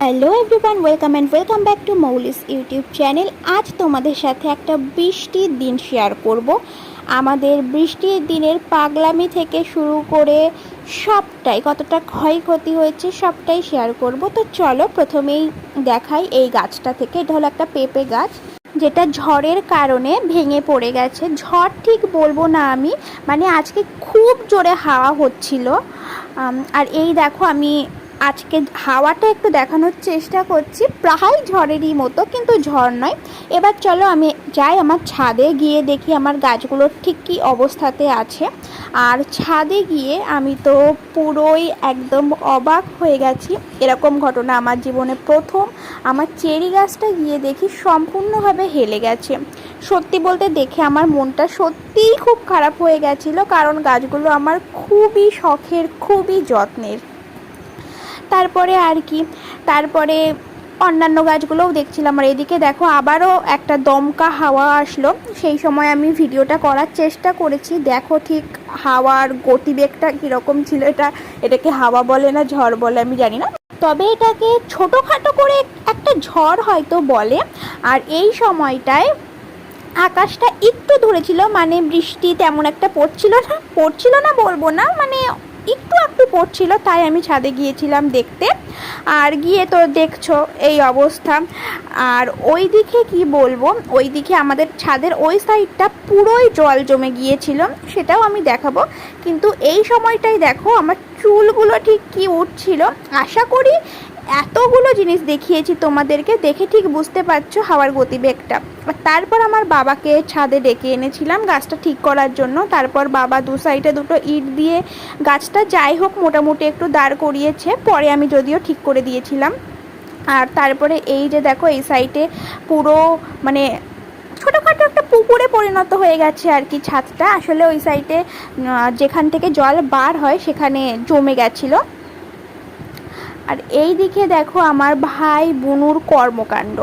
Hello everyone, welcome back to Moulis YouTube channel. আজ তোমাদের সাথে একটা বৃষ্টির দিন শেয়ার করব। আমাদের বৃষ্টির দিনের পাগলামি থেকে শুরু করে সবটাই, কতটা ক্ষয়ক্ষতি হয়েছে সবটাই শেয়ার করব। তো চলো প্রথমেই দেখাই এই গাছটা থেকে। এটা হলো একটা পেঁপে গাছ, যেটা ঝড়ের কারণে ভেঙে পড়ে গেছে। ঝড় ঠিক বলবো না আমি, মানে আজকে খুব জোরে হাওয়া হচ্ছিল। আর এই দেখো, আমি আজকে হাওয়াটা একটু দেখানোর চেষ্টা করছি, প্রায় ঝড়েরই মতো, কিন্তু ঝড় নয়। এবার চলো আমি যাই আমার ছাদে, গিয়ে দেখি আমার গাছগুলোর ঠিক কী অবস্থাতে আছে। আর ছাদে গিয়ে আমি তো পুরোই একদম অবাক হয়ে গেছি। এরকম ঘটনা আমার জীবনে প্রথম। আমার চেরি গাছটা গিয়ে দেখি সম্পূর্ণভাবে হেলে গেছে। সত্যি বলতে দেখে আমার মনটা সত্যিই খুব খারাপ হয়ে গেছিলো, কারণ গাছগুলো আমার খুবই শখের, খুবই যত্নের। তারপরে অন্যান্য গাছগুলোও দেখছিলাম। আর এদিকে দেখো আবারও একটা দমকা হাওয়া আসলো। সেই সময় আমি ভিডিওটা করার চেষ্টা করেছি। দেখো ঠিক হাওয়ার গতিবেগটা কীরকম ছিল। এটাকে হাওয়া বলে না ঝড় বলে আমি জানি না, তবে এটাকে ছোটোখাটো করে একটা ঝড় হয়তো বলে। আর এই সময়টায় আকাশটা একটু ধরেছিল, মানে বৃষ্টি তেমন একটা পড়ছিল না বলবো না, মানে একটু একটু পড়ছিল। তাই আমি ছাদে গিয়েছিলাম দেখতে। আর গিয়ে তো দেখছো এই অবস্থা। আর ওই দিকে কি বলবো, ওই দিকে আমাদের ছাদের ওই সাইডটা পুরোই জল জমে গিয়েছিল, সেটাও আমি দেখাবো। কিন্তু এই সময়টাই দেখো আমার চুলগুলো ঠিক কি উঠছিল। আশা করি এতগুলো জিনিস দেখিয়েছি তোমাদেরকে, দেখে ঠিক বুঝতে পারছো হাওয়ার গতিবেগটা। তারপর আমার বাবাকে ছাদে ডেকে এনেছিলাম গাছটা ঠিক করার জন্য। তারপর বাবা দু সাইডে দুটো ইট দিয়ে গাছটা যাই হোক মোটামুটি একটু দাঁড় করিয়েছে, পরে আমি যদিও ঠিক করে দিয়েছিলাম। আর তারপরে এই যে দেখো এই সাইডে পুরো মানে ছোটোখাটো একটা পুকুরে পরিণত হয়ে গেছে আর কি ছাদটা। আসলে ওই সাইডে যেখান থেকে জল বার হয় সেখানে জমে গেছিলো। আর এই দিকে দেখো আমার ভাই বুনুর কর্মকাণ্ড,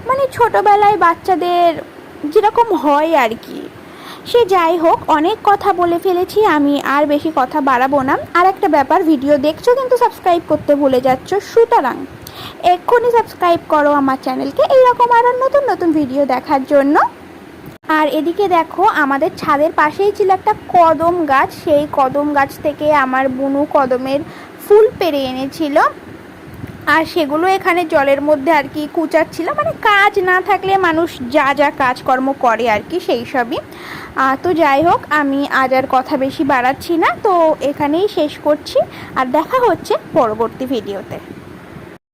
মানে ছোটোবেলায় বাচ্চাদের যেরকম হয় আর কি। সে যাই হোক, অনেক কথা বলে ফেলেছি, আমি আর বেশি কথা বাড়াবো না। আর একটা ব্যাপার, ভিডিও দেখছো কিন্তু সাবস্ক্রাইব করতে ভুলে যাচ্ছ, সুতরাং এক্ষুনি সাবস্ক্রাইব করো আমার চ্যানেলকে এইরকম আরও নতুন নতুন ভিডিও দেখার জন্য। আর এদিকে দেখো আমাদের ছাদের পাশেই ছিল একটা কদম গাছ। সেই কদম গাছ থেকে আমার বুনু কদমের ফুল পেড়ে এনেছিল, আর সেগুলো এখানে জলের মধ্যে আর কি কুচাচ্ছিল। মানে কাজ না থাকলে মানুষ যা যা কাজকর্ম করে আর কি, সেই সবই। তো যাই হোক, আমি আজ আর কথা বেশি বাড়াচ্ছি না, তো এখানেই শেষ করছি। আর দেখা হচ্ছে পরবর্তী ভিডিওতে।